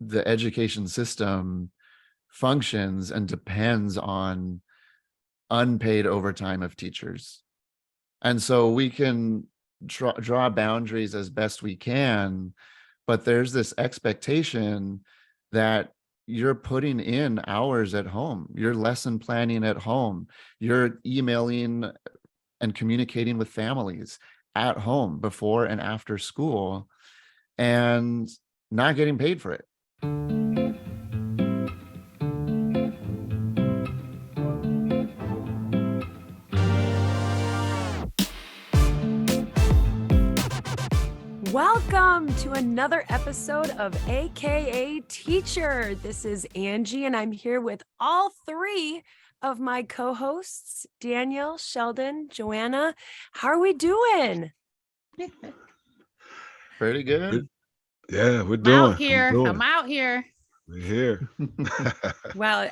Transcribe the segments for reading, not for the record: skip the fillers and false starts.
the education system functions and depends on unpaid overtime of teachers. And so we can draw boundaries as best we can, but there's this expectation that you're putting in hours at home, you're lesson planning at home, you're emailing and communicating with families at home before and after school, and not getting paid for it. Welcome to another episode of AKA Teacher. This is Angie, and I'm here with all three of my co-hosts, Daniel, Sheldon, Joanna. How are we doing? Pretty good. Yeah, we're I'm doing. out here. I'm out here. We're here. Well,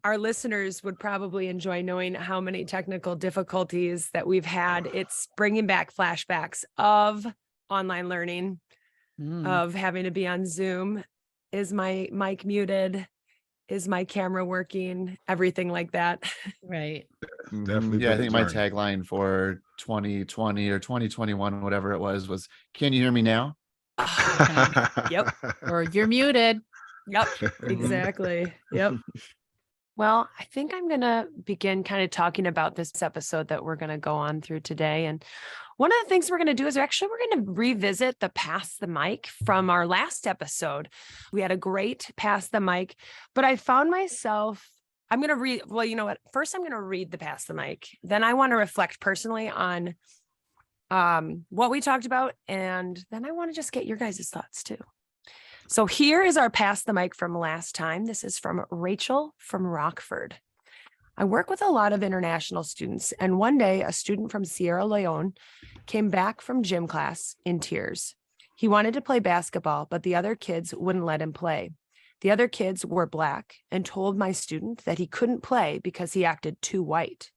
our listeners would probably enjoy knowing how many technical difficulties that we've had. It's bringing back flashbacks of online learning, of having to be on Zoom. Is my mic muted? Is my camera working? Everything like that. Right. Definitely. Yeah, I been think a my journey. tagline for 2020 or 2021, whatever it was, can you hear me now? Yep. Or you're muted. Yep, exactly. Yep. Well, I think I'm going to begin kind of talking about this episode that we're going to go on through today. And one of the things we're going to do is we're going to revisit the Pass the Mic from our last episode. We had a great Pass the Mic, but I found myself, I'm going to read, well, you know what? First, I'm going to read the Pass the Mic. Then I want to reflect personally on what we talked about. And then I want to just get your guys' thoughts too. So here is our Pass the Mic from last time. This is from Rachel from Rockford. I work with a lot of international students, and one day a student from Sierra Leone came back from gym class in tears. He wanted to play basketball, but the other kids wouldn't let him play. The other kids were Black and told my student that he couldn't play because he acted too white.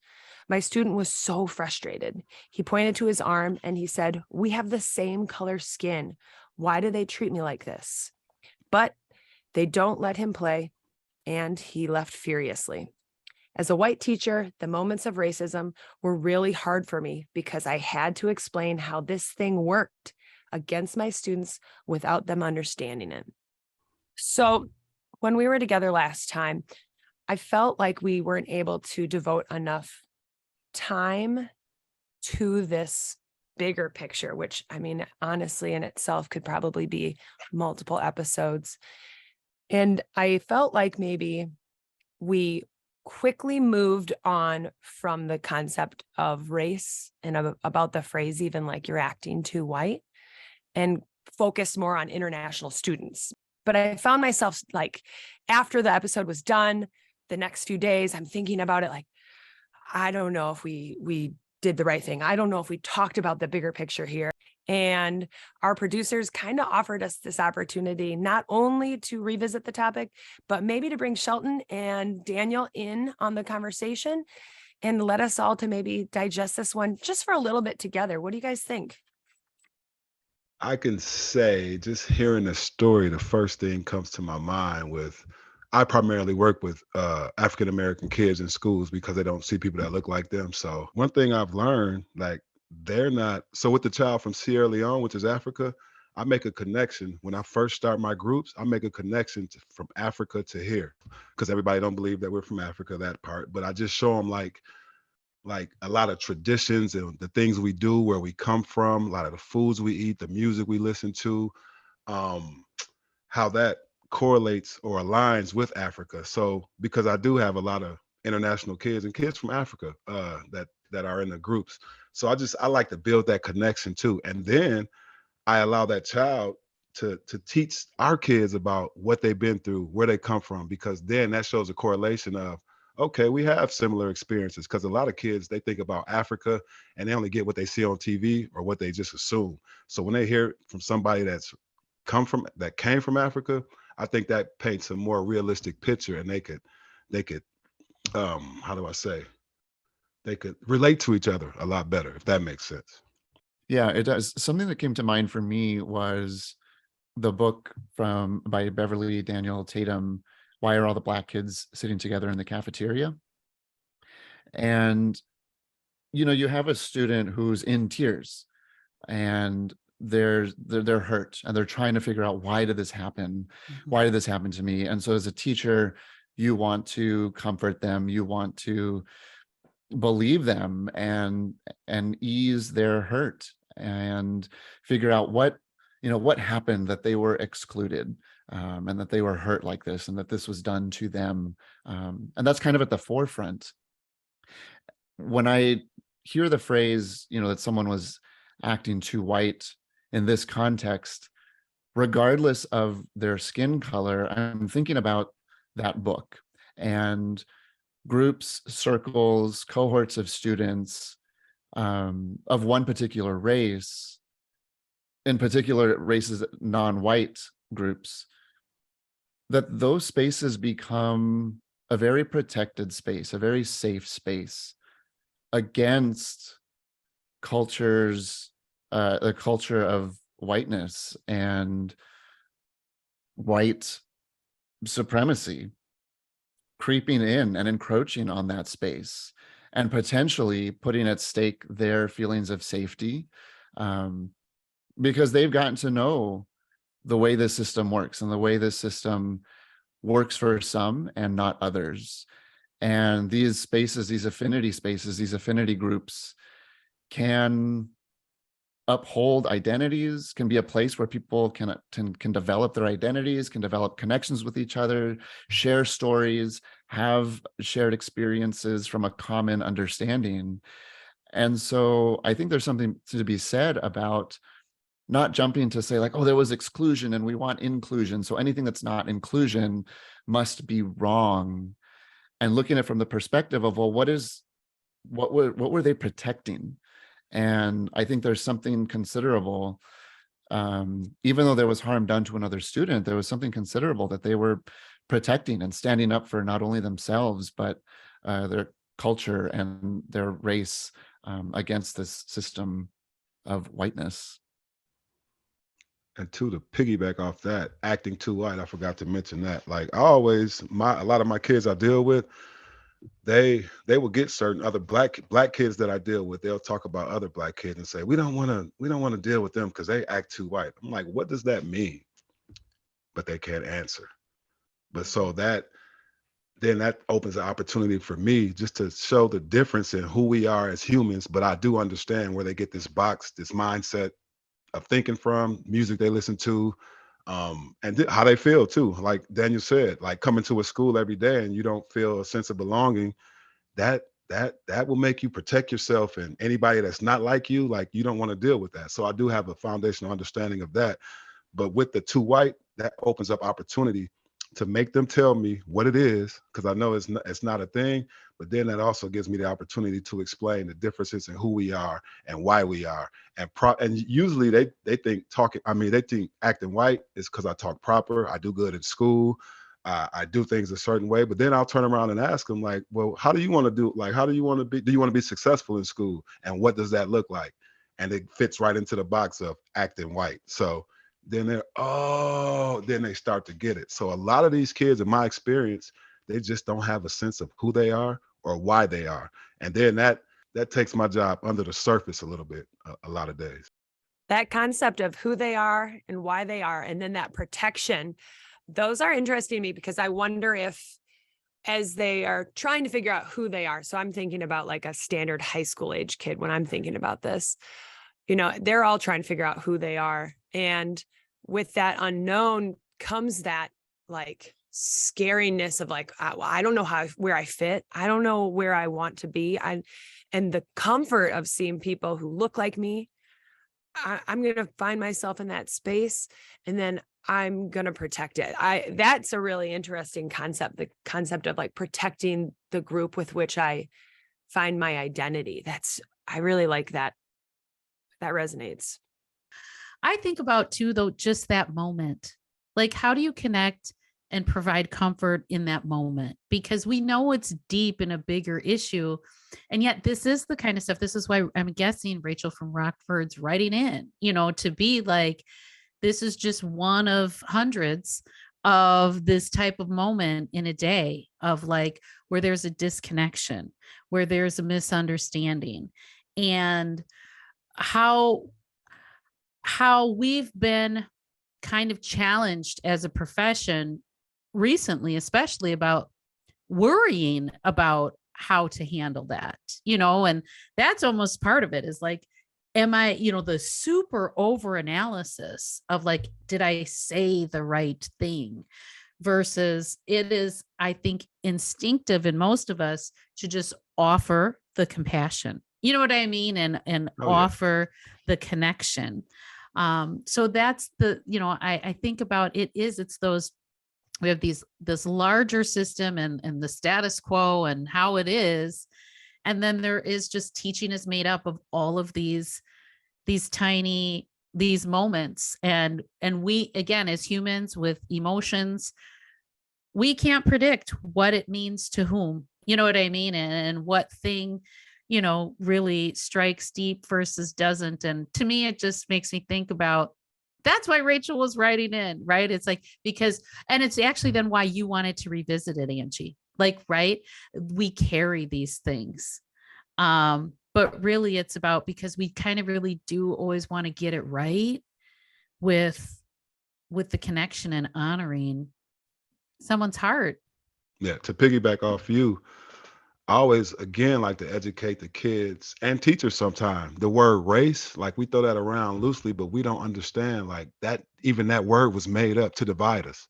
My student was so frustrated. He pointed to his arm and he said, "We have the same color skin. Why do they treat me like this?" But they don't let him play, and he left furiously. As a white teacher, the moments of racism were really hard for me because I had to explain how this thing worked against my students without them understanding it. So when we were together last time, I felt like we weren't able to devote enough time to this bigger picture, which, I mean, honestly, in itself could probably be multiple episodes. And I felt like maybe we quickly moved on from the concept of race and about the phrase, even like you're acting too white, and focused more on international students. But I found myself like after the episode was done, the next few days, I'm thinking about it like, I don't know if we did the right thing. I don't know if we talked about the bigger picture here. And our producers kind of offered us this opportunity, not only to revisit the topic, but maybe to bring Shelton and Daniel in on the conversation and let us all to maybe digest this one just for a little bit together. What do you guys think? I can say, just hearing the story, the first thing comes to my mind with, I primarily work with African American kids in schools because they don't see people that look like them. So one thing I've learned, like they're not, so with the child from Sierra Leone, which is Africa, I make a connection. When I first start my groups, I make a connection from Africa to here because everybody don't believe that we're from Africa, that part. But I just show them like a lot of traditions and the things we do, where we come from, a lot of the foods we eat, the music we listen to, how that correlates or aligns with Africa. So because I do have a lot of international kids and kids from Africa that are in the groups. So I like to build that connection too. And then I allow that child to teach our kids about what they've been through, where they come from, because then that shows a correlation of, okay, we have similar experiences. Because a lot of kids, they think about Africa and they only get what they see on TV or what they just assume. So when they hear from somebody that came from Africa, I think that paints a more realistic picture, and they could how do I say, they could relate to each other a lot better, if that makes sense. Yeah, it does. Something that came to mind for me was the book by Beverly Daniel Tatum, Why Are All the Black Kids Sitting Together in the Cafeteria? And, you have a student who's in tears, and they're hurt, and they're trying to figure out, why did this happen? Why did this happen to me? And so as a teacher, you want to comfort them, you want to believe them and ease their hurt, and figure out what happened, that they were excluded, and that they were hurt like this, and that this was done to them. And that's kind of at the forefront. When I hear the phrase, that someone was acting too white in this context, regardless of their skin color, I'm thinking about that book and groups, circles, cohorts of students of one particular race, in particular races, non-white groups, that those spaces become a very protected space, a very safe space against cultures, the culture of whiteness and white supremacy creeping in and encroaching on that space, and potentially putting at stake their feelings of safety, because they've gotten to know the way this system works, and the way this system works for some and not others. And these spaces, these affinity groups can uphold identities, can be a place where people can develop their identities, can develop connections with each other, share stories, have shared experiences from a common understanding. And so I think there's something to be said about not jumping to say, like, oh, there was exclusion and we want inclusion, so anything that's not inclusion must be wrong. And looking at it from the perspective of, well, what were they protecting? And I think there's something considerable, even though there was harm done to another student, there was something considerable that they were protecting and standing up for, not only themselves, but their culture and their race, against this system of whiteness. And to piggyback off that, acting too white, I forgot to mention that. Like, a lot of my kids I deal with, they will get certain other black kids that I deal with. They'll talk about other black kids and say, we don't want to deal with them because they act too white. I'm like, what does that mean? But they can't answer. But so that opens an opportunity for me just to show the difference in who we are as humans. But I do understand where they get this mindset of thinking from, music they listen to, and how they feel too. Like Daniel said, like coming to a school every day and you don't feel a sense of belonging, that will make you protect yourself, and anybody that's not like you don't want to deal with that. So I do have a foundational understanding of that. But with the too white, that opens up opportunity to make them tell me what it is, because I know it's not a thing. But then that also gives me the opportunity to explain the differences in who we are and why we are. And usually they think acting white is because I talk proper, I do good in school, I do things a certain way. But then I'll turn around and ask them, like, well, how do you want to do? Like, how do you want to be? Do you want to be successful in school? And what does that look like? And it fits right into the box of acting white. So then then they start to get it. So a lot of these kids, in my experience, they just don't have a sense of who they are or why they are. And then that takes my job under the surface a little bit, a lot of days. That concept of who they are and why they are, and then that protection, those are interesting to me, because I wonder if, as they are trying to figure out who they are, so I'm thinking about like a standard high school age kid when I'm thinking about this, they're all trying to figure out who they are. And with that unknown comes that like scariness of like, I don't know where I fit. I don't know where I want to be. And the comfort of seeing people who look like me, I'm going to find myself in that space, and then I'm going to protect it. That's a really interesting concept, the concept of like protecting the group with which I find my identity. I really like that. That resonates. I think about too, though, just that moment. Like, how do you connect and provide comfort in that moment? Because we know it's deep in a bigger issue. And yet this is the kind of stuff, this is why I'm guessing Rachel from Rockford's writing in, to be like, This is just one of hundreds of this type of moment in a day of like where there's a disconnection, where there's a misunderstanding, and how we've been kind of challenged as a profession recently, especially about worrying about how to handle that, and that's almost part of it is like, am I, the super over analysis of like, did I say the right thing? Versus it is, I think, instinctive in most of us to just offer the compassion. You know what I mean? And Oh, yeah. offer the connection. So that's I think about it's those, we have this larger system and the status quo and how it is. And then there is just teaching is made up of all of these tiny, these moments. And we, again, as humans with emotions, we can't predict what it means to whom, you know what I mean? And what thing, really strikes deep versus doesn't. And to me, it just makes me think about, that's why Rachel was writing in, right? It's like, because, and it's actually then why you wanted to revisit it, Angie, like, right. We carry these things. But really it's about, because we kind of really do always want to get it right with the connection and honoring someone's heart. Yeah, to piggyback off you, I always again like to educate the kids and teachers sometimes. The word race, like we throw that around loosely, but we don't understand like that even that word was made up to divide us.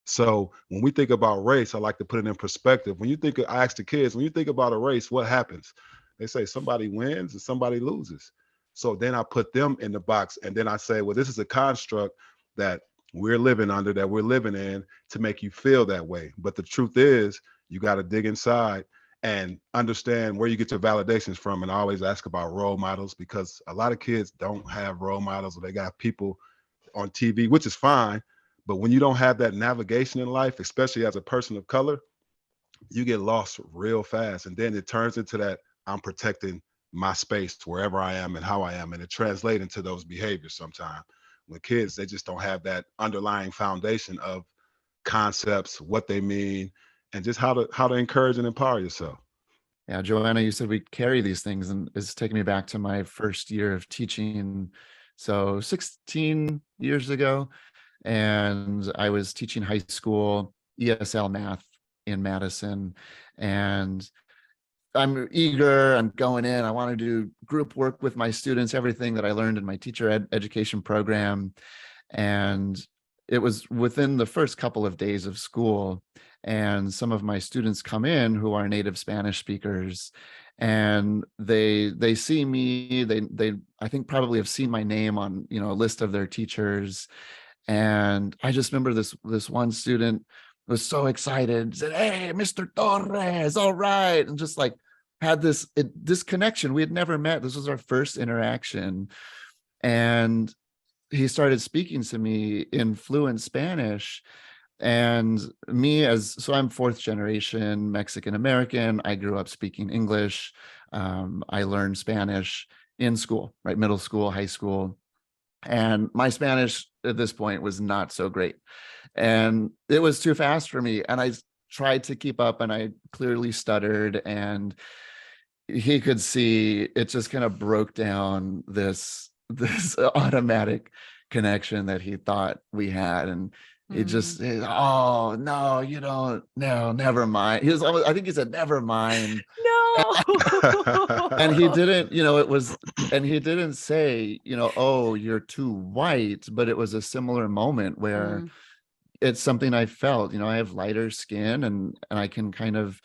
So when we think about race, I like to put it in perspective. When you think I ask the kids, when you think about a race, what happens? They say somebody wins and somebody loses. So then I put them in the box and then I say, well, this is a construct that we're living under, that we're living in to make you feel that way. But the truth is, you got to dig inside and understand where you get your validations from. And I always ask about role models because a lot of kids don't have role models, or they got people on TV, which is fine. But when you don't have that navigation in life, especially as a person of color, you get lost real fast. And then it turns into that I'm protecting my space wherever I am and how I am. And it translates into those behaviors sometimes. When kids, they just don't have that underlying foundation of concepts, what they mean, and just how to encourage and empower yourself. Yeah, Joanna, you said we carry these things, and it's taking me back to my first year of teaching. So 16 years ago, and I was teaching high school ESL math in Madison, and I'm eager, I'm going in, I want to do group work with my students, everything that I learned in my teacher education program. And it was within the first couple of days of school, and some of my students come in who are native Spanish speakers, and they see me, they I think probably have seen my name on, a list of their teachers. And I just remember this one student was so excited, said, "Hey, Mr. Torres, all right," and just like had this connection. We had never met. This was our first interaction, and he started speaking to me in fluent Spanish. And so I'm fourth generation Mexican American. I grew up speaking English. I learned Spanish in school, right? Middle school, high school. And my Spanish at this point was not so great. And it was too fast for me. And I tried to keep up, and I clearly stuttered. And he could see it just kind of broke down this automatic connection that he thought we had. And it just, oh no, you don't, no, never mind. He was almost, I think he said, never mind. No. And he didn't, and he didn't say, oh, you're too white, but it was a similar moment where it's something I felt, I have lighter skin, and I can kind of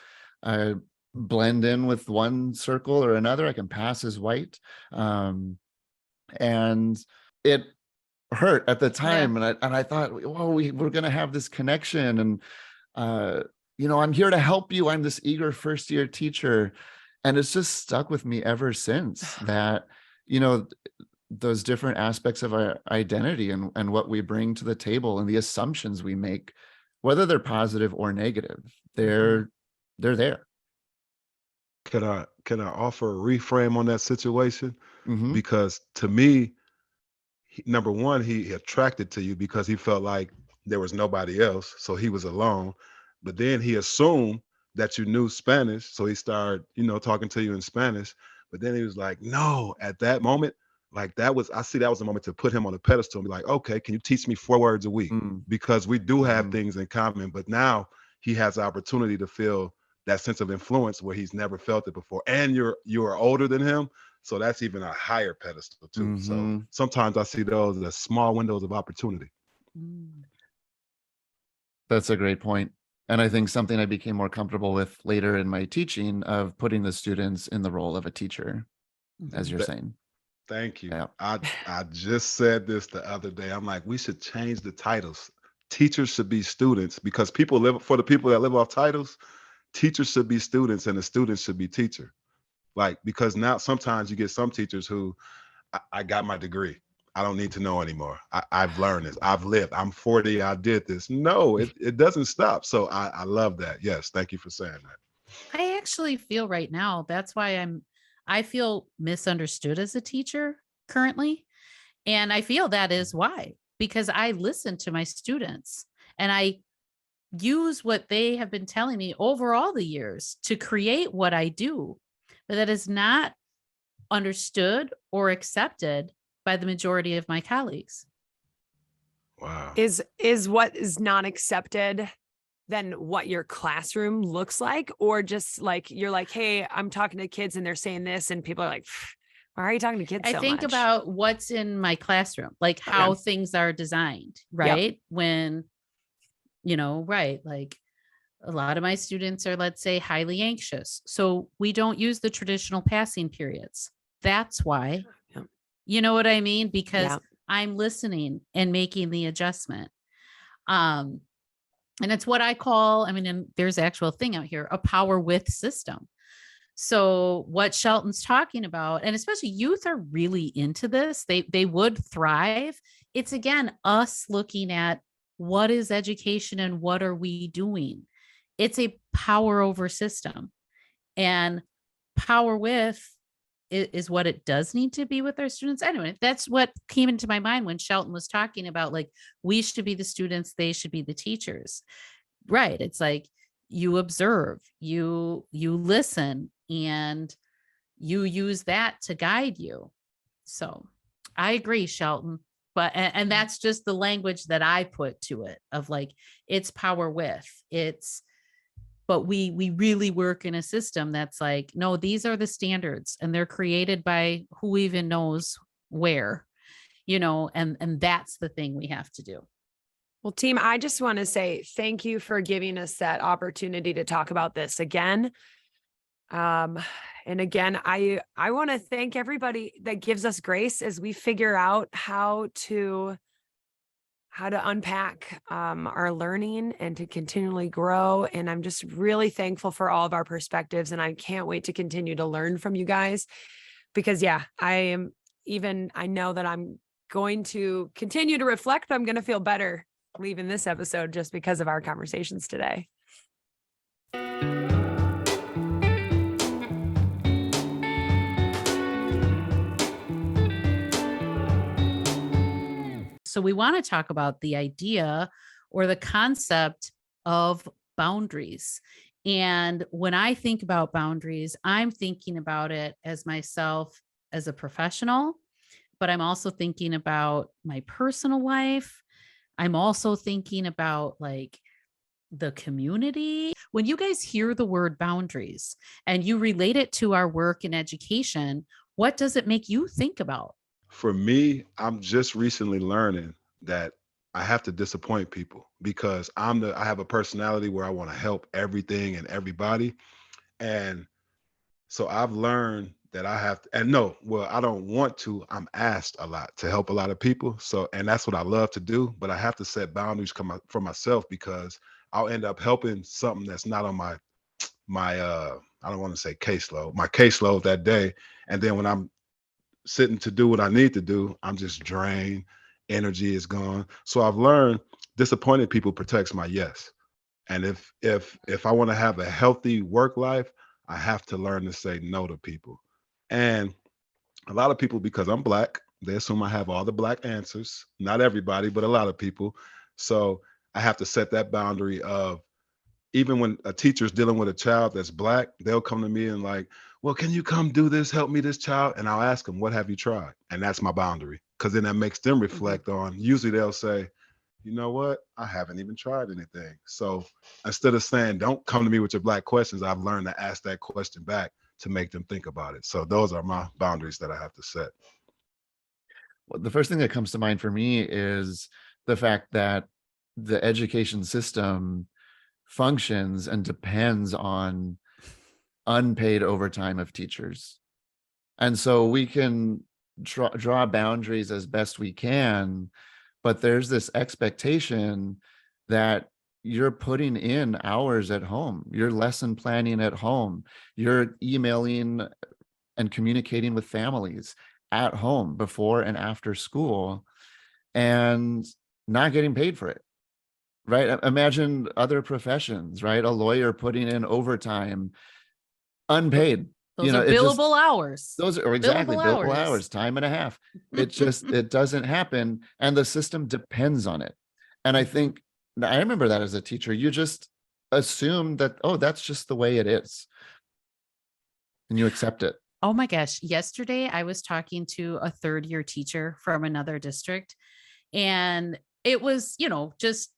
blend in with one circle or another. I can pass as white. And it hurt at the time. Yeah. And I thought, well, we're going to have this connection. And, I'm here to help you. I'm this eager first year teacher. And it's just stuck with me ever since that, those different aspects of our identity and what we bring to the table and the assumptions we make, whether they're positive or negative, they're there. Can I offer a reframe on that situation? Mhm. Because to me, number one, he attracted to you because he felt like there was nobody else, so he was alone. But then he assumed that you knew Spanish, so he started, talking to you in Spanish. But then he was like, no, at that moment, like I see that was the moment to put him on a pedestal and be like, okay, can you teach me 4 words a week? Mm. Because we do have Mhm. things in common, but now he has the opportunity to feel that sense of influence where he's never felt it before. And you're older than him, so that's even a higher pedestal too. So Mhm. sometimes I see those as small windows of opportunity. Mm. That's a great point. And I think something I became more comfortable with later in my teaching of putting the students in the role of a teacher, as you're Th- saying. Thank you. Yeah. I just said this the other day. I'm like, we should change the titles. Teachers should be students because for the people that live off titles, teachers should be students and the students should be teacher. Like, because now sometimes you get some teachers who I got my degree. I don't need to know anymore. I've learned this. I've lived. I'm 40. I did this. No, it doesn't stop. So I love that. Yes. Thank you for saying that. I actually feel right now that's why I feel misunderstood as a teacher currently. And I feel that is why, because I listen to my students and I use what they have been telling me over all the years to create what I do, but that is not understood or accepted by the majority of my colleagues. Wow. Is what is not accepted then what your classroom looks like, or just like you're like, hey, I'm talking to kids and they're saying this, and people are like, why are you talking to kids I so think much? about what's in my classroom, like how things are designed, right? When, right, like a lot of my students are, let's say, highly anxious. So we don't use the traditional passing periods. That's why. Yep. You know what I mean? Because Yep. I'm listening and making the adjustment. And it's what I call, and there's actual thing out here, a power with system. So what Shelton's talking about, and especially youth are really into this, they would thrive. It's again, us looking at what is education and what are we doing? It's a power over system, and power with is what it does need to be with our students. Anyway, that's what came into my mind when Shelton was talking about, like, we should be the students, they should be the teachers. Right. It's like you observe, you listen, and you use that to guide you. So I agree, Shelton. But and that's just the language that I put to it of like it's power with it's, but we really work in a system that's like, no, these are the standards and they're created by who even knows where, and that's the thing we have to do. Well, team, I just want to say thank you for giving us that opportunity to talk about this again. And again, I want to thank everybody that gives us grace as we figure out how to unpack our learning and to continually grow. And I'm just really thankful for all of our perspectives. And I can't wait to continue to learn from you guys because I know that I'm going to continue to reflect, but I'm going to feel better leaving this episode just because of our conversations today. So we want to talk about the idea or the concept of boundaries. And when I think about boundaries, I'm thinking about it as myself as a professional, but I'm also thinking about my personal life. I'm also thinking about like the community. When you guys hear the word boundaries and you relate it to our work in education, what does it make you think about? For me, I'm just recently learning that I have to disappoint people because I have a personality where I want to help everything and everybody. And so I've learned that I have to, and no, well, I don't want to. I'm asked a lot to help a lot of people. So, and that's what I love to do, but I have to set boundaries for myself because I'll end up helping something that's not on my I don't want to say my caseload that day. And then when I'm sitting to do what I need to do, I'm just drained. Energy is gone. So I've learned disappointing people protects my yes. And if I want to have a healthy work life, I have to learn to say no to people. And a lot of people, because I'm Black, They assume I have all the black answers. Not everybody, but a lot of people. So I have to set that boundary of, even when a teacher's dealing with a child that's black, they'll come to me and like, well, can you come do this? Help me, this child. And I'll ask them, what have you tried? And that's my boundary. Because then that makes them reflect on, usually they'll say, you know what? I haven't even tried anything. So instead of saying, don't come to me with your black questions, I've learned to ask that question back to make them think about it. So those are my boundaries that I have to set. Well, the first thing that comes to mind for me is the fact that the education system functions and depends on unpaid overtime of teachers. And so we can draw boundaries as best we can, but there's this expectation that you're putting in hours at home, you're lesson planning at home, you're emailing and communicating with families at home before and after school, and not getting paid for it. Right? Imagine other professions, right? A lawyer putting in overtime, unpaid. Those are billable hours. Those are exactly billable hours, time and a half. It doesn't happen. And the system depends on it. And I think, I remember that as a teacher, you just assume that, oh, that's just the way it is. And you accept it. Oh my gosh. Yesterday, I was talking to a third-year teacher from another district, and it was, just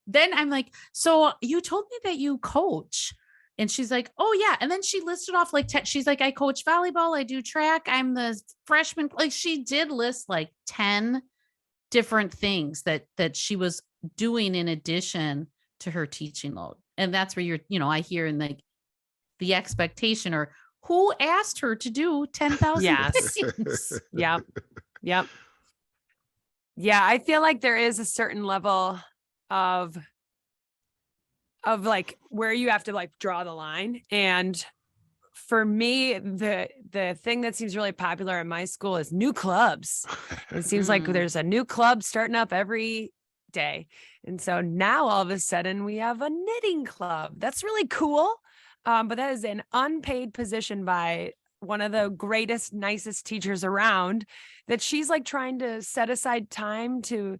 then I'm like, so you told me that you coach. And she's like, oh yeah. And then she listed off like, she's like, I coach volleyball, I do track, I'm the freshman. Like, she did list like 10 different things that she was doing in addition to her teaching load. And that's where I hear in like the expectation, or who asked her to do 10,000 things? Yep. Yeah, I feel like there is a certain level of like where you have to like draw the line. And for me, the thing that seems really popular in my school is new clubs. It seems like there's a new club starting up every day. And so now all of a sudden we have a knitting club. That's really cool. But that is an unpaid position by one of the greatest, nicest teachers around, that she's like trying to set aside time to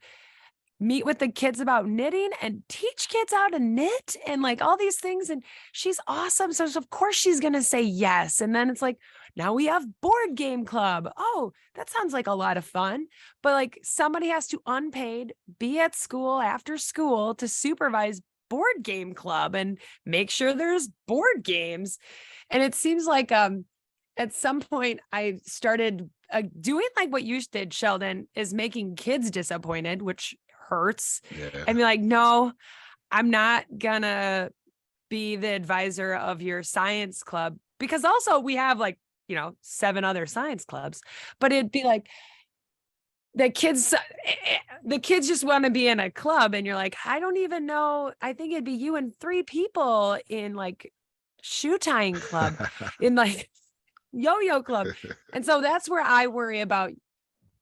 meet with the kids about knitting and teach kids how to knit and like all these things. And she's awesome. So of course she's going to say yes. And then it's like, now we have board game club. Oh, that sounds like a lot of fun. But like somebody has to unpaid be at school after school to supervise board game club and make sure there's board games. And it seems like at some point I started doing like what you did, Sheldon, is making kids disappointed, which hurts. Yeah. And be like, no, I'm not gonna be the advisor of your science club, because also we have like, 7 other science clubs, but it'd be like the kids just want to be in a club. And you're like, I don't even know. I think it'd be you and 3 people in like shoe tying club, in like yo-yo club. And so that's where I worry about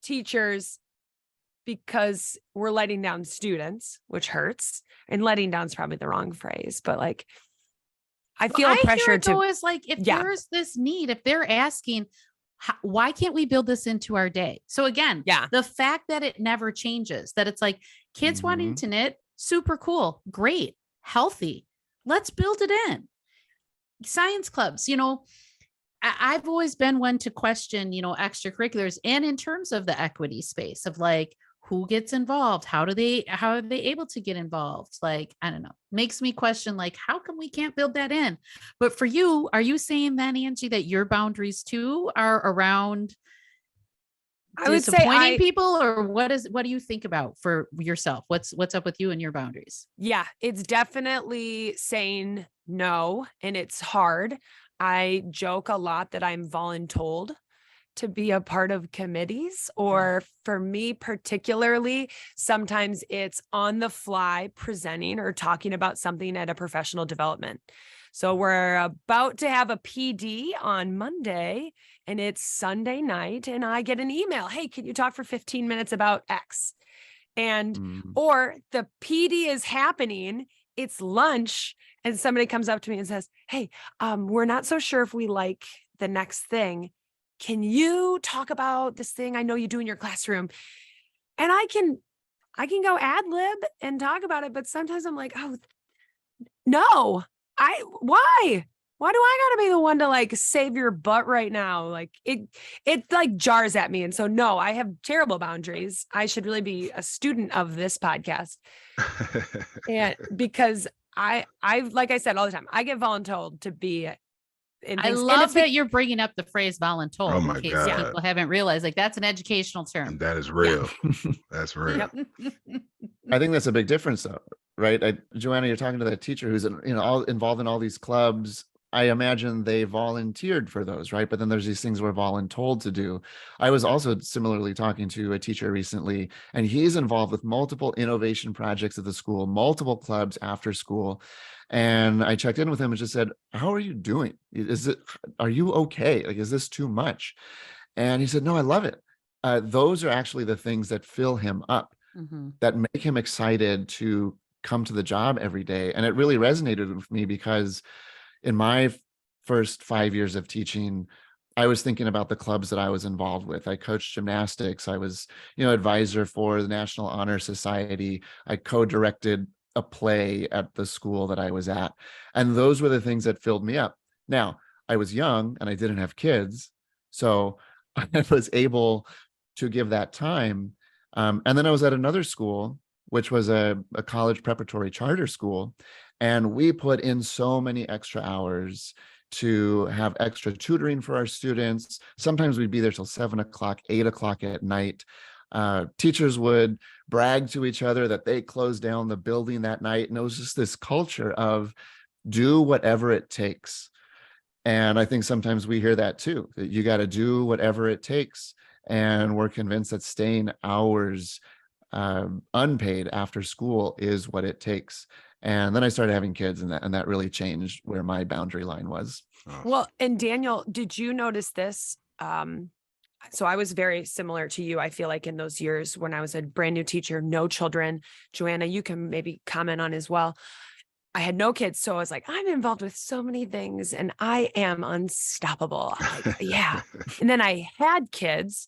teachers, because we're letting down students, which hurts. And letting down is probably the wrong phrase, but like, I feel pressure to. Is like, if there's this need, if they're asking, why can't we build this into our day? So again, the fact that it never changes, that it's like kids wanting to knit, super cool, great, healthy. Let's build it in. Science clubs, I've always been one to question, extracurriculars, and in terms of the equity space of like, who gets involved? How are they able to get involved? Like, I don't know, makes me question, like, how come we can't build that in? But for you, are you saying then, Angie, that your boundaries too are around disappointing people, or what do you think about for yourself? What's up with you and your boundaries? Yeah, it's definitely saying no. And it's hard. I joke a lot that I'm voluntold to be a part of committees, or for me particularly, sometimes it's on the fly presenting or talking about something at a professional development. So we're about to have a PD on Monday and it's Sunday night, and I get an email, hey, can you talk for 15 minutes about X? And or the PD is happening, it's lunch, and somebody comes up to me and says, hey, we're not so sure if we like the next thing. can you talk about this thing I know you do in your classroom? And I can go ad lib and talk about it, but sometimes I'm like, oh no, why? Why do I gotta be the one to like save your butt right now? Like it like jars at me. And so no, I have terrible boundaries. I should really be a student of this podcast. And because I like I said all the time, I get voluntold to be in I things. love that you're bringing up the phrase Oh voluntold my in case God. people haven't realized, like, that's an educational term. And that is real. That's real. Yep. I think that's a big difference though, right? Joanna, you're talking to that teacher who's all involved in all these clubs. I imagine they volunteered for those, right? But then there's these things we're voluntold to do. I was also similarly talking to a teacher recently, and he's involved with multiple innovation projects at the school, multiple clubs after school. And I checked in with him and just said, how are you doing? Are you okay? Like, is this too much? And he said, no, I love it. Those are actually the things that fill him up, that make him excited to come to the job every day. And it really resonated with me because in my first 5 years of teaching, I was thinking about the clubs that I was involved with. I coached gymnastics. I was, advisor for the National Honor Society. I co-directed a play at the school that I was at. And those were the things that filled me up. Now, I was young and I didn't have kids, so I was able to give that time. And then I was at another school, which was a college preparatory charter school. And we put in so many extra hours to have extra tutoring for our students. Sometimes we'd be there till 7 o'clock, 8 o'clock at night. Teachers would brag to each other that they closed down the building that night. And it was just this culture of do whatever it takes. And I think sometimes we hear that too, that you got to do whatever it takes. And we're convinced that staying hours unpaid after school is what it takes. And then I started having kids, and that really changed where my boundary line was. Well, and Daniel, did you notice this? So I was very similar to you. I feel like in those years when I was a brand new teacher, no children. Joanna, you can maybe comment on as well. I had no kids. So I was like, I'm involved with so many things and I am unstoppable. Like, yeah. And then I had kids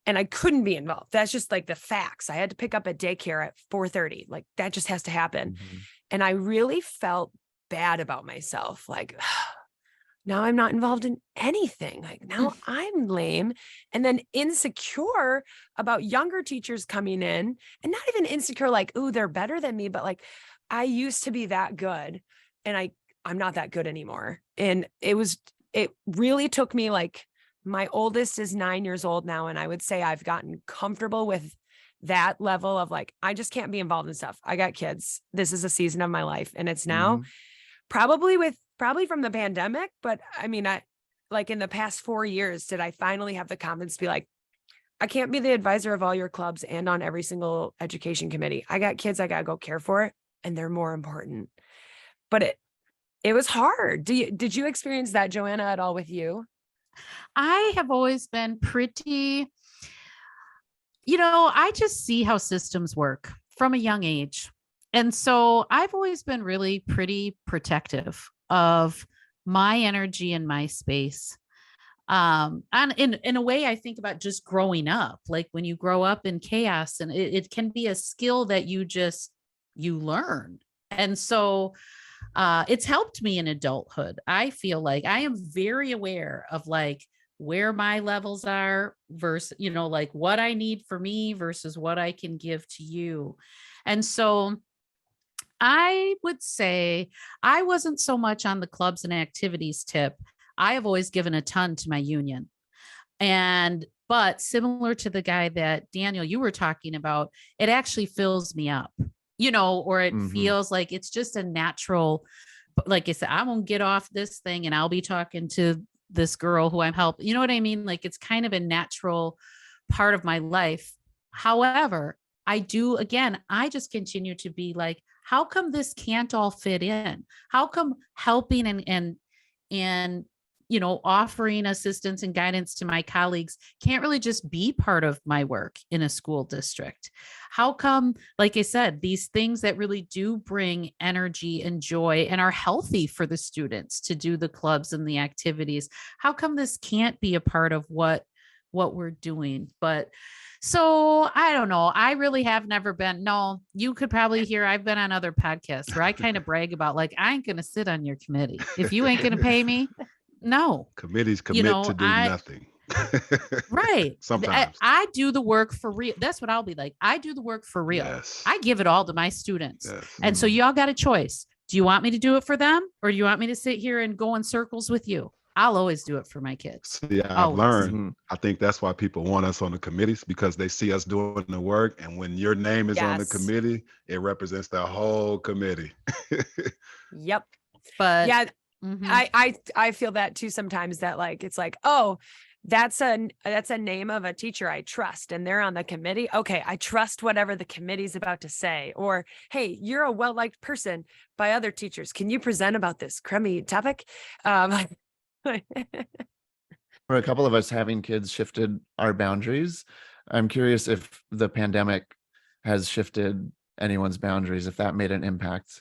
and I couldn't be involved. That's just like the facts. I had to pick up at daycare at 4:30. Like that just has to happen. And I really felt bad about myself. Like, now I'm not involved in anything. Like now I'm lame. And then insecure about younger teachers coming in, and not even insecure, like, ooh, they're better than me, but like, I used to be that good and I'm not that good anymore. And it really took me, like, my oldest is 9 years old now. And I would say I've gotten comfortable with that level of like, I just can't be involved in stuff. I got kids. This is a season of my life. And it's now probably from the pandemic. But I mean, like in the past 4 years, did I finally have the confidence to be like, I can't be the advisor of all your clubs and on every single education committee. I got kids I got to go care for, and they're more important. But it was hard. Did you experience that, Joanna, at all with you? I have always been pretty, I just see how systems work from a young age. And so I've always been really pretty protective of my energy and my space. And in a way, I think about just growing up, like when you grow up in chaos, and it can be a skill that you learn. And so it's helped me in adulthood. I feel like I am very aware of like where my levels are versus, like what I need for me versus what I can give to you. And so I would say I wasn't so much on the clubs and activities tip. I have always given a ton to my union. But similar to the guy that Daniel, you were talking about, it actually fills me up, or it feels like it's just a natural, like I said, I won't get off this thing and I'll be talking to this girl who I'm helping. You know what I mean? Like it's kind of a natural part of my life. However, I just continue to be like, how come this can't all fit in? How come helping and offering assistance and guidance to my colleagues can't really just be part of my work in a school district? How come, like I said, these things that really do bring energy and joy and are healthy for the students to do the clubs and the activities, how come this can't be a part of what we're doing? But so I don't know. I really have never been. No, you could probably hear I've been on other podcasts where I kind of brag about, like, I ain't going to sit on your committee. If you ain't going to pay me, no. Committees commit to do nothing. Right. Sometimes. I do the work for real. That's what I'll be like. I do the work for real. Yes. I give it all to my students. Yes. And so y'all got a choice. Do you want me to do it for them, or do you want me to sit here and go in circles with you? I'll always do it for my kids. See, I've learned. I think that's why people want us on the committees, because they see us doing the work. And when your name is on the committee, it represents the whole committee. Yep. But yeah, I feel that too sometimes, that like, it's like, oh, that's a name of a teacher I trust, and they're on the committee. Okay, I trust whatever the committee's about to say. Or, hey, you're a well-liked person by other teachers. Can you present about this crummy topic? For a couple of us, having kids shifted our boundaries. I'm curious if the pandemic has shifted anyone's boundaries, if that made an impact.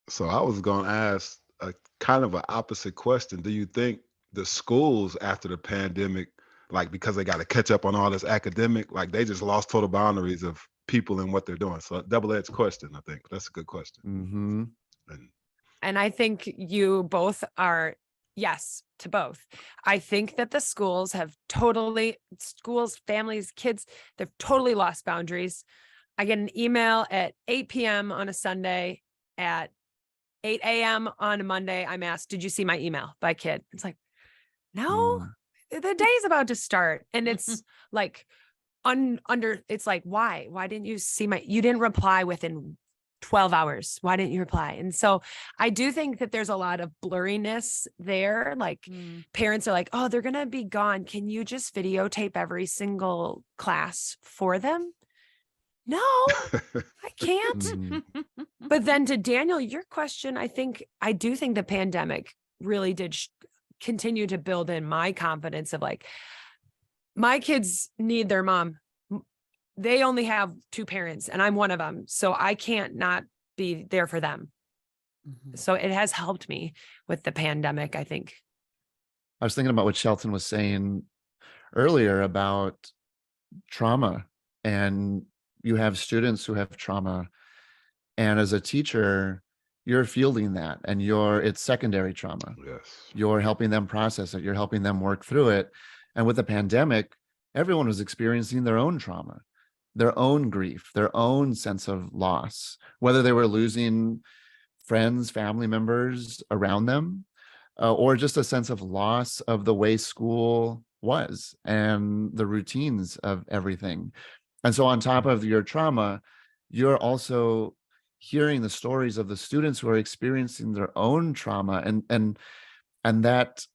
So I was going to ask a kind of an opposite question. Do you think the schools after the pandemic, like, because they got to catch up on all this academic, like they just lost total boundaries of people and what they're doing? So double-edged question, I think. That's a good question. Mm-hmm. And I think you both are yes to both. I think that the schools, families, kids, they've totally lost boundaries. I get an email at 8 p.m. on a Sunday. At 8 a.m. on a Monday, I'm asked, did you see my email by a kid? It's like, no, the day's about to start. And it's like it's like, why didn't you see you didn't reply within 12 hours. Why didn't you reply? And so I do think that there's a lot of blurriness there. Like parents are like, oh, they're going to be gone. Can you just videotape every single class for them? No, I can't. But then to Daniel, your question, I do think the pandemic really did continue to build in my confidence of like, my kids need their mom. They only have two parents and I'm one of them. So I can't not be there for them. So it has helped me with the pandemic, I think. I was thinking about what Shelton was saying earlier about trauma, and you have students who have trauma, and as a teacher, you're fielding that, and it's secondary trauma. Yes. You're helping them process it. You're helping them work through it. And with the pandemic, everyone was experiencing their own trauma, their own grief, their own sense of loss, whether they were losing friends, family members around them, or just a sense of loss of the way school was and the routines of everything. And so on top of your trauma, you're also hearing the stories of the students who are experiencing their own trauma, and that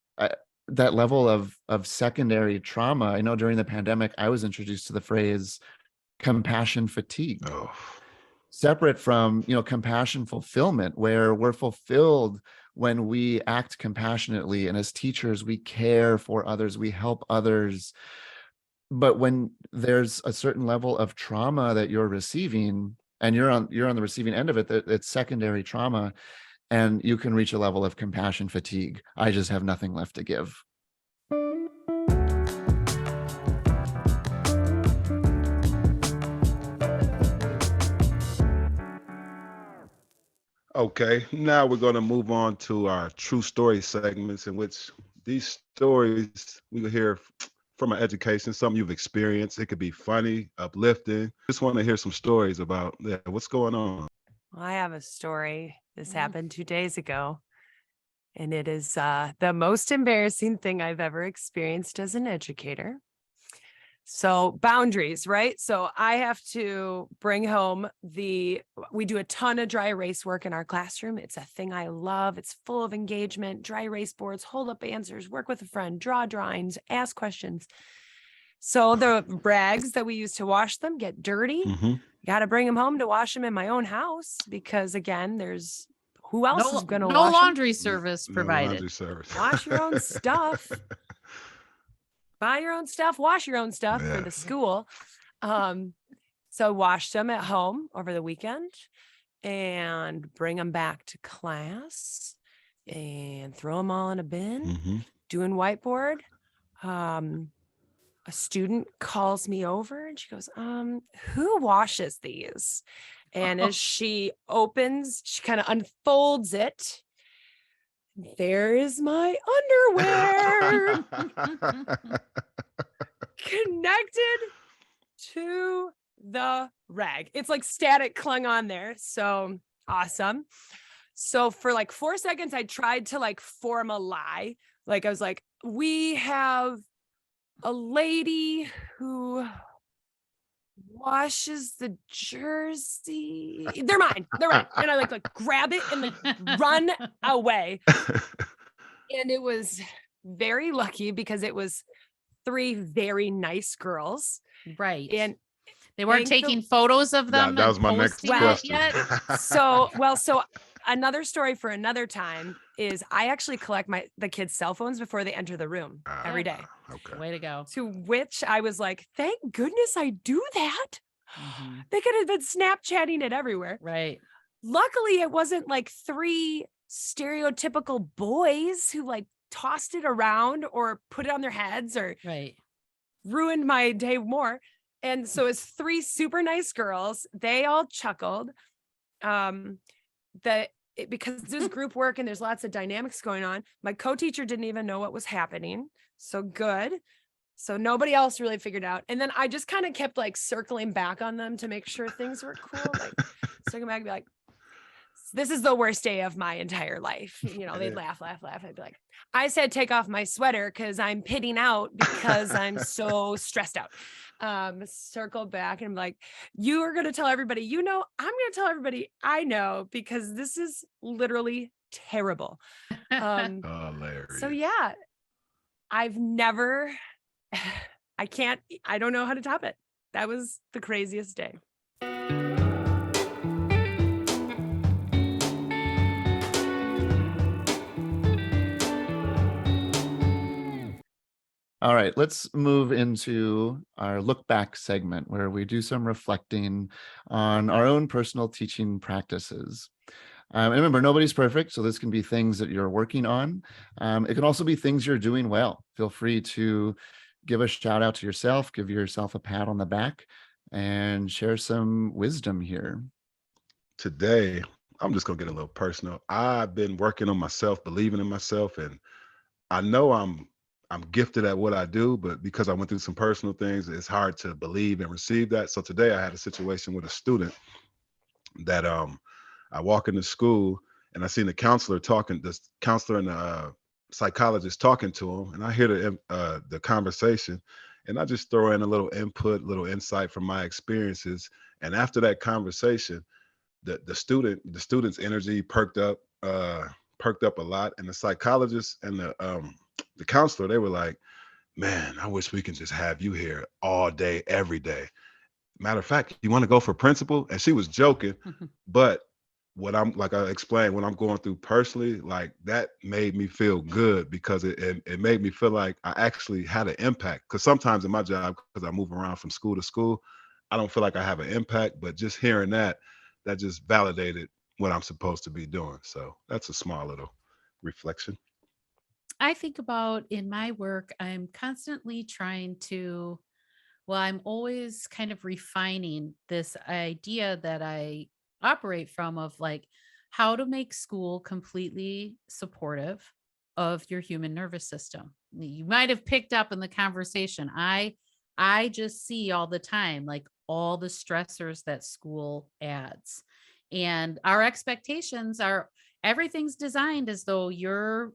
level of secondary trauma. I know during the pandemic, I was introduced to the phrase compassion fatigue, separate from, compassion fulfillment, where we're fulfilled when we act compassionately. And as teachers, we care for others, we help others. But when there's a certain level of trauma that you're receiving, and you're on the receiving end of it, it's secondary trauma, and you can reach a level of compassion fatigue. I just have nothing left to give. Okay, now we're going to move on to our true story segments, in which these stories we will hear from an education, something you've experienced. It could be funny, uplifting. Just want to hear some stories about what's going on. Well, I have a story. This happened 2 days ago, and it is the most embarrassing thing I've ever experienced as an educator. So boundaries, right? So I have to bring home we do a ton of dry erase work in our classroom. It's a thing I love. It's full of engagement, dry erase boards, hold up answers, work with a friend, draw drawings, ask questions. So the rags that we use to wash them get dirty. Got to bring them home to wash them in my own house, because again, there's who else is going to no wash 'em? laundry service No provided. laundry service. Wash your own stuff. Buy your own stuff, wash your own stuff for the Yes. school. So wash them at home over the weekend and bring them back to class and throw them all in a bin. Mm-hmm. Doing whiteboard. A student calls me over and she goes, who washes these? And as she kind of unfolds it, there is my underwear connected to the rag. It's like static clung on there. So awesome. So for like 4 seconds, I tried to like form a lie. Like I was like, we have a lady who washes the jersey. They're mine. And I like grab it and like run away. And it was very lucky because it was 3 very nice girls. Right. And they weren't taking photos of them. That was my next question. So another story for another time is I actually collect the kids' cell phones before they enter the room every day. Okay. Way to go. To which I was like, thank goodness I do that. Mm-hmm. They could have been Snapchatting it everywhere. Right. Luckily, it wasn't like 3 stereotypical boys who like tossed it around or put it on their heads or ruined my day more. And so it's 3 super nice girls. They all chuckled. Because there's group work and there's lots of dynamics going on. My co-teacher didn't even know what was happening. So good. So nobody else really figured out. And then I just kind of kept like circling back on them to make sure things were cool. Like circling back and be like, this is the worst day of my entire life. You know, they'd laugh. I'd be like, I said, take off my sweater because I'm pitting out because I'm so stressed out. Circle back and I'm like, you are going to tell everybody, you know, I'm going to tell everybody I know because this is literally terrible. Hilarious. So yeah, I've never, I don't know how to top it. That was the craziest day. All right, let's move into our look back segment where we do some reflecting on our own personal teaching practices. And remember, nobody's perfect, so this can be things that you're working on. It can also be things you're doing well. Feel free to give a shout out to yourself, give yourself a pat on the back, and share some wisdom here. Today, I'm just gonna get a little personal. I've been working on myself, believing in myself, and I know I'm gifted at what I do, but because I went through some personal things, it's hard to believe and receive that. So today I had a situation with a student that I walk into school and I seen the counselor and the psychologist talking to him, and I hear the conversation, and I just throw in a little input, little insight from my experiences. And after that conversation, the student's energy perked up a lot, and the psychologist and the counselor, they were like, man, I wish we can just have you here all day, every day. Matter of fact, you want to go for principal? And she was joking, but what I explained, what I'm going through personally, like that made me feel good because it made me feel like I actually had an impact. Because sometimes in my job, because I move around from school to school, I don't feel like I have an impact, but just hearing that just validated what I'm supposed to be doing. So that's a small little reflection. I think about in my work, I'm constantly I'm always kind of refining this idea that I operate from of like how to make school completely supportive of your human nervous system. You might have picked up in the conversation. I just see all the time, like all the stressors that school adds. And our expectations are everything's designed as though you're,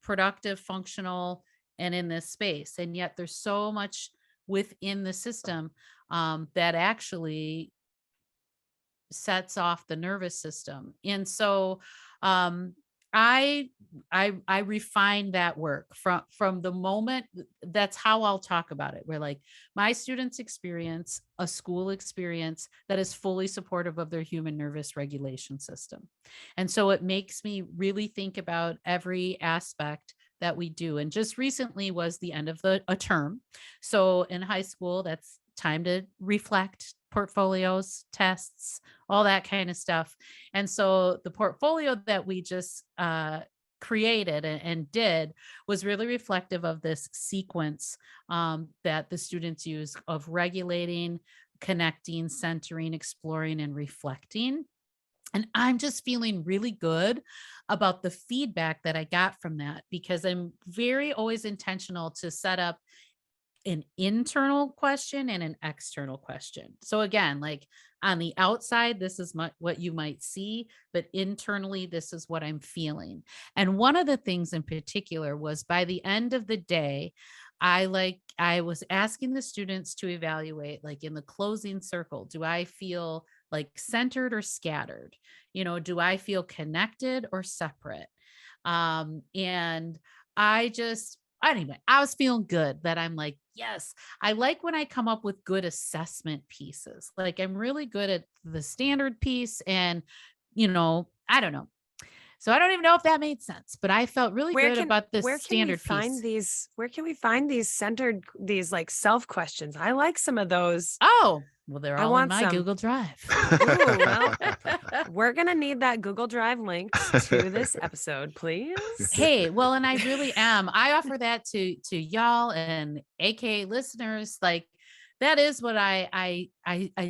productive, functional, and in this space. And yet there's so much within the system that actually sets off the nervous system. And so I refine that work from the moment. That's how I'll talk about it. Where like my students experience a school experience that is fully supportive of their human nervous regulation system. And so it makes me really think about every aspect that we do. And just recently was the end of a term. So in high school, that's time to reflect, portfolios, tests, all that kind of stuff. And so the portfolio that we just created and did was really reflective of this sequence that the students use of regulating, connecting, centering, exploring, and reflecting. And I'm just feeling really good about the feedback that I got from that, because I'm very always intentional to set up an internal question and an external question. So again, like on the outside, this is what you might see, but internally, this is what I'm feeling. And one of the things in particular was by the end of the day, I was asking the students to evaluate, like in the closing circle, do I feel like centered or scattered? Do I feel connected or separate? And anyway, I was feeling good that I'm like, yes, I like when I come up with good assessment pieces. Like I'm really good at the standard piece and, I don't know. So I don't even know if that made sense, but I felt really good about this standard piece. Where can we find these like self questions? I like some of those. Oh, well, they're all in my Google Drive. Ooh, well, we're going to need that Google Drive linked to this episode, please. Hey, well, and I really am. I offer that to y'all and AKA listeners. Like that is what I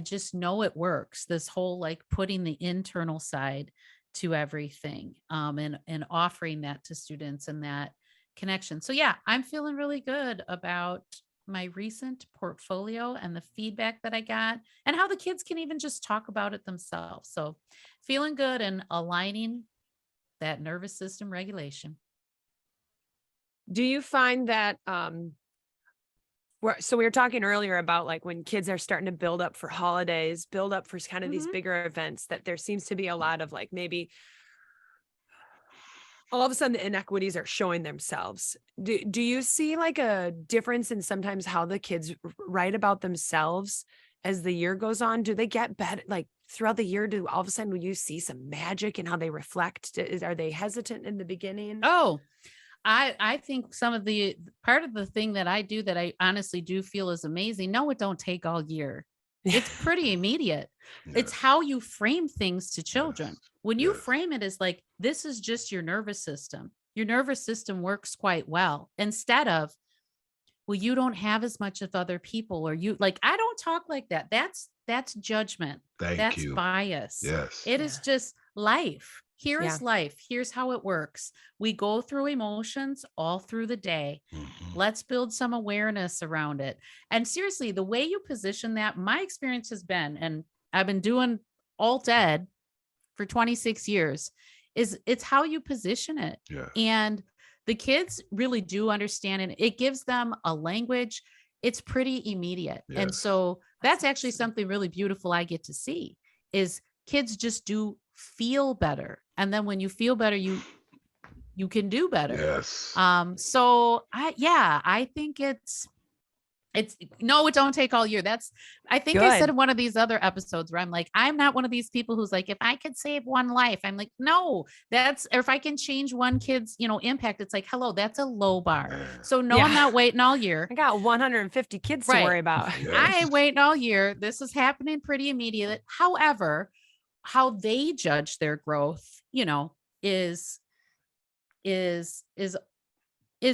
just know it works. This whole like putting the internal side to everything and offering that to students and that connection. So yeah, I'm feeling really good about my recent portfolio and the feedback that I got and how the kids can even just talk about it themselves. So feeling good and aligning that nervous system regulation. Do you find that so we were talking earlier about like when kids are starting to build up for holidays, build up for kind of these bigger events, that there seems to be a lot of like maybe all of a sudden the inequities are showing themselves. Do you see like a difference in sometimes how the kids write about themselves as the year goes on? Do they get better like throughout the year? Do all of a sudden will you see some magic in how they reflect? Are they hesitant in the beginning? Oh, I think some of the part of the thing that I do that I honestly do feel is amazing. No, it don't take all year. It's pretty immediate. Yes. It's how you frame things to children. Yes. When you Yes. frame it as like, this is just your nervous system. Your nervous system works quite well, instead of, well, you don't have as much of other people, or you like, I don't talk like that. That's judgment. Thank you. Bias. Yes. It is just life. Here is Yeah. life. Here's how it works. We go through emotions all through the day. Mhm. Let's build some awareness around it. And seriously, the way you position that, my experience has been, and I've been doing alt ed for 26 years, is it's how you position it. Yes. And the kids really do understand it. It gives them a language. It's pretty immediate. And Yes. so that's actually something really beautiful I get to see is kids just do feel better. And then when you feel better, you can do better. Yes. So I think it's no, it don't take all year. I think I said Good. in one of these other episodes where I'm like, I'm not one of these people who's like, if I could save one life, I'm like, no, or if I can change one kid's, impact, it's like, hello, that's a low bar. So no, I'm Yeah. not waiting all year. I got 150 kids to Right. worry about. Yes. I ain't waiting all year. This is happening pretty immediate. However, how they judge their growth, is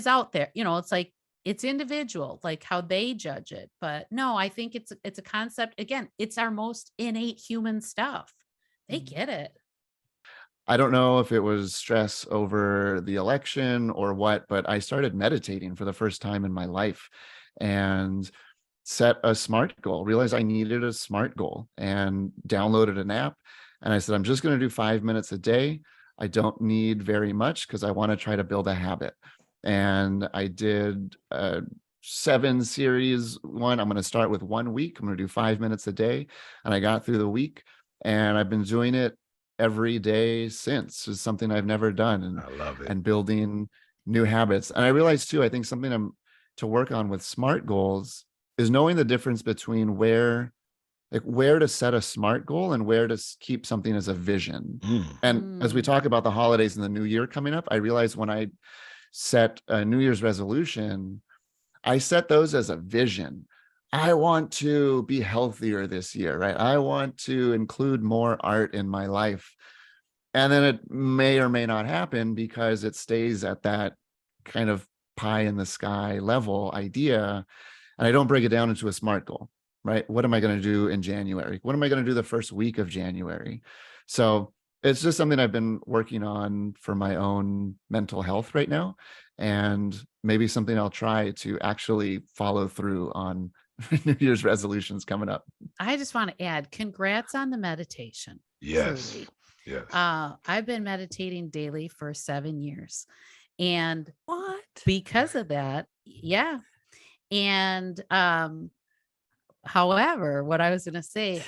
out there. It's like, it's individual, like how they judge it. But no, I think it's a concept. Again, it's our most innate human stuff. They get it. I don't know if it was stress over the election or what, but I started meditating for the first time in my life and set a SMART goal, realized I needed a SMART goal, and downloaded an app. And I said, I'm just going to do 5 minutes a day. I don't need very much because I want to try to build a habit. And I did 7 series one. I'm going to start with 1 week. I'm going to do 5 minutes a day. And I got through the week, and I've been doing it every day since. Is something I've never done, I love it. and building new habits. And I realized too, I think something I'm to work on with SMART goals is knowing the difference between where to set a SMART goal and where to keep something as a vision. And as we talk about the holidays and the new year coming up, I realized when I set a New Year's resolution, I set those as a vision. I want to be healthier this year, right? I want to include more art in my life. And then it may or may not happen because it stays at that kind of pie in the sky level idea. And I don't break it down into a SMART goal, right? What am I going to do in January? What am I going to do the first week of January? So it's just something I've been working on for my own mental health right now. And maybe something I'll try to actually follow through on New Year's resolutions coming up. I just want to add, congrats on the meditation. Yes. Truly. Yes. I've been meditating daily for 7 years. And What? because of that, yeah. And however, what I was going to say,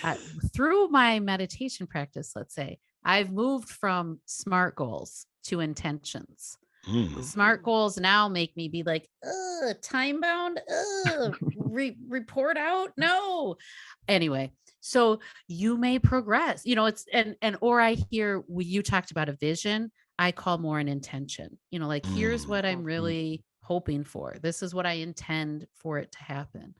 through my meditation practice, let's say, I've moved from SMART goals to intentions. SMART goals now make me be like, time bound, report out. No. Anyway, so you may progress, it's, or I hear you talked about a vision. I call more an intention, like, here's what I'm really hoping for. This is what I intend for it to happen.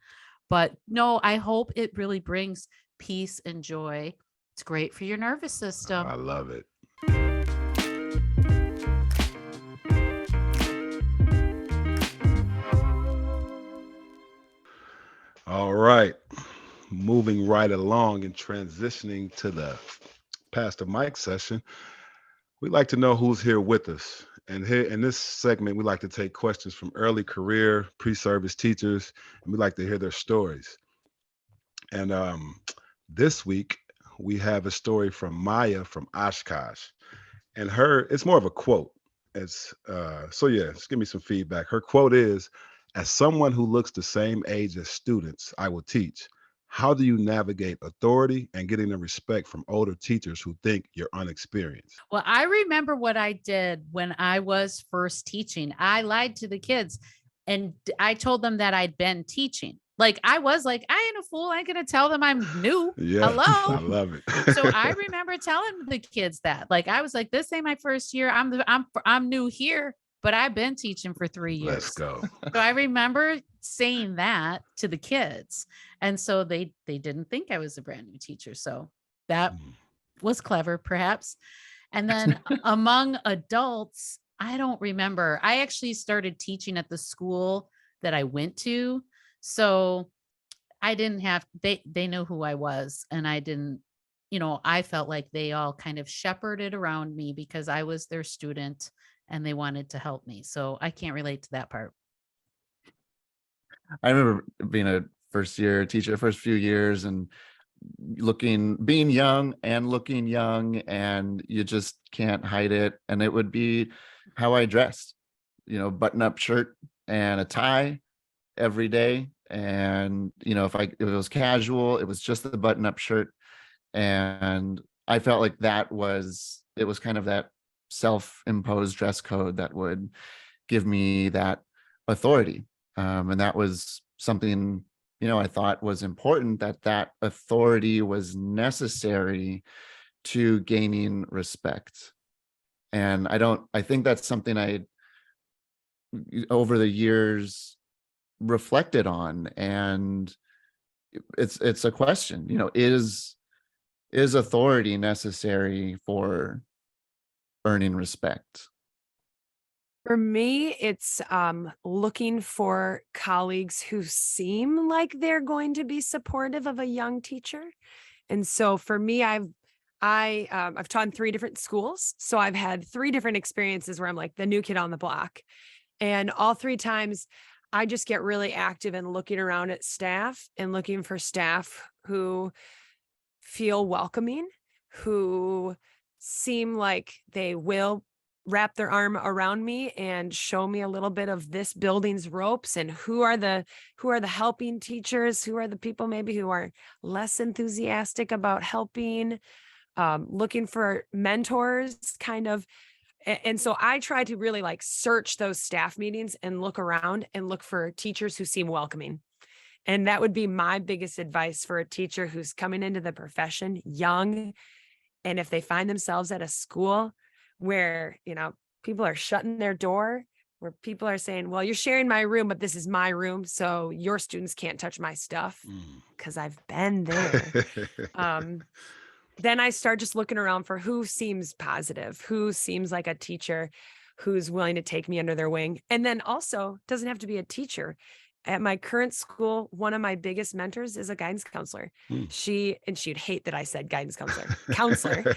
But no, I hope it really brings peace and joy. It's great for your nervous system. I love it. All right. Moving right along and transitioning to the Pastor Mike session, we'd like to know who's here with us. And here in this segment, we like to take questions from early career, pre-service teachers, and we like to hear their stories. And this week, we have a story from Maya from Oshkosh. And it's more of a quote. Just give me some feedback. Her quote is, "As someone who looks the same age as students I will teach, how do you navigate authority and getting the respect from older teachers who think you're unexperienced?" Well, I remember what I did when I was first teaching. I lied to the kids and I told them that I'd been teaching. Like, I was like, I ain't a fool. I ain't going to tell them I'm new. Yeah, hello. I love it. So I remember telling the kids that, like, I was like, this ain't my first year. I'm new here, but I've been teaching for 3 years. Let's go. So I remember saying that to the kids. And so they didn't think I was a brand new teacher. So that was clever, perhaps. And then among adults, I don't remember. I actually started teaching at the school that I went to. So I didn't have, they know who I was, and I didn't, I felt like they all kind of shepherded around me because I was their student and they wanted to help me. So I can't relate to that part. I remember being a first year teacher, first few years, and being young and looking young, and you just can't hide it. And it would be how I dressed, button up shirt and a tie every day. And, if it was casual, it was just the button up shirt. And I felt like it was kind of that self-imposed dress code that would give me that authority. And that was something, I thought was important, that authority was necessary to gaining respect. And I think that's something I, over the years, reflected on. And it's a question, is authority necessary for earning respect? For me, it's looking for colleagues who seem like they're going to be supportive of a young teacher. And so for me, I've taught in 3 different schools. So I've had 3 different experiences where I'm like the new kid on the block. And all 3 times I just get really active in looking around at staff and looking for staff who feel welcoming, who seem like they will wrap their arm around me and show me a little bit of this building's ropes, and who are the helping teachers, who are the people maybe who are less enthusiastic about helping. looking for mentors kind of. And so I try to really like search those staff meetings and look around and look for teachers who seem welcoming. And that would be my biggest advice for a teacher who's coming into the profession young. And if they find themselves at a school where, people are shutting their door, where people are saying, well, you're sharing my room, but this is my room, so your students can't touch my stuff, because I've been there. Then I start just looking around for who seems positive, who seems like a teacher who's willing to take me under their wing. And then also doesn't have to be a teacher. At my current school, one of my biggest mentors is a guidance counselor. She'd hate that I said guidance counselor.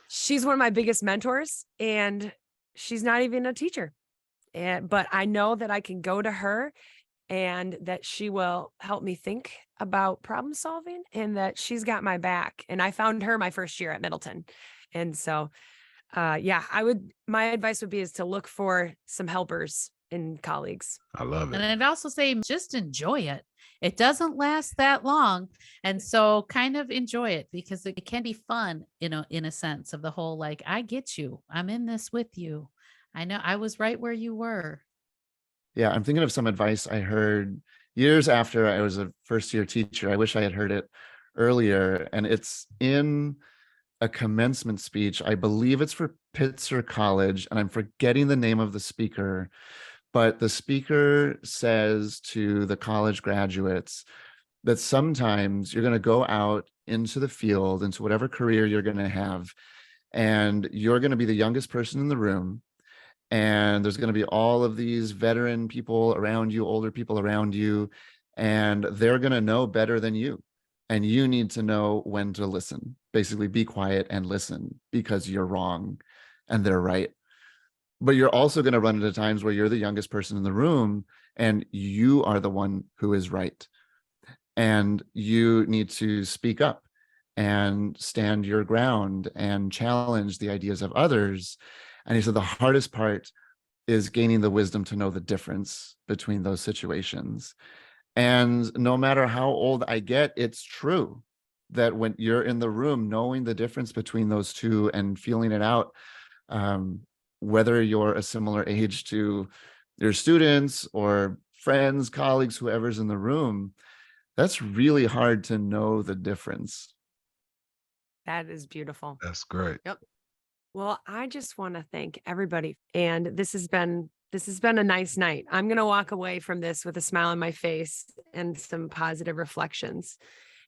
She's one of my biggest mentors, and she's not even a teacher. But I know that I can go to her and that she will help me think about problem solving, and that she's got my back. And I found her my first year at Middleton. And so, my advice would be is to look for some helpers and colleagues. I love it. And I'd also say just enjoy it. It doesn't last that long. And so kind of enjoy it, because it can be fun, in a sense of the whole, like, I get you. I'm in this with you. I know I was right where you were. Yeah, I'm thinking of some advice I heard years after I was a first-year teacher. I wish I had heard it earlier. And it's in a commencement speech. I believe it's for Pitzer College, and I'm forgetting the name of the speaker. But the speaker says to the college graduates that sometimes you're going to go out into the field, into whatever career you're going to have, and you're going to be the youngest person in the room. And there's going to be all of these veteran people around you, older people around you, and they're going to know better than you. And you need to know when to listen. Basically, be quiet and listen, because you're wrong and they're right. But you're also going to run into times where you're the youngest person in the room and you are the one who is right. And you need to speak up and stand your ground and challenge the ideas of others. And he said the hardest part is gaining the wisdom to know the difference between those situations. And no matter how old I get, it's true that when you're in the room, knowing the difference between those two and feeling it out, whether you're a similar age to your students or friends, colleagues, whoever's in the room, that's really hard to know the difference. That is beautiful. That's great. Yep. Well, I just want to thank everybody. And this has been a nice night. I'm going to walk away from this with a smile on my face and some positive reflections.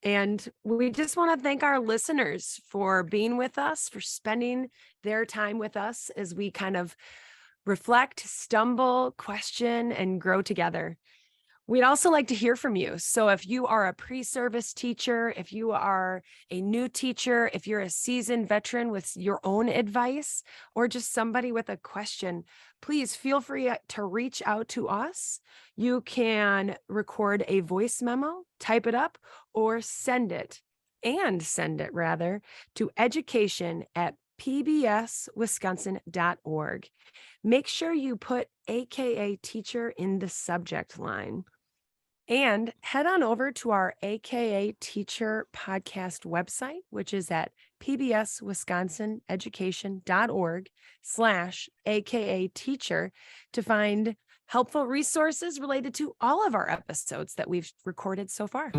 And we just want to thank our listeners for being with us, for spending their time with us as we kind of reflect, stumble, question, and grow together. We'd also like to hear from you. So if you are a pre-service teacher, if you are a new teacher, if you're a seasoned veteran with your own advice, or just somebody with a question, please feel free to reach out to us. You can record a voice memo, type it up, or send it to education@pbswisconsin.org. Make sure you put AKA teacher in the subject line. And head on over to our AKA Teacher podcast website, which is at pbswisconsineducation.org/AKA Teacher, to find helpful resources related to all of our episodes that we've recorded so far.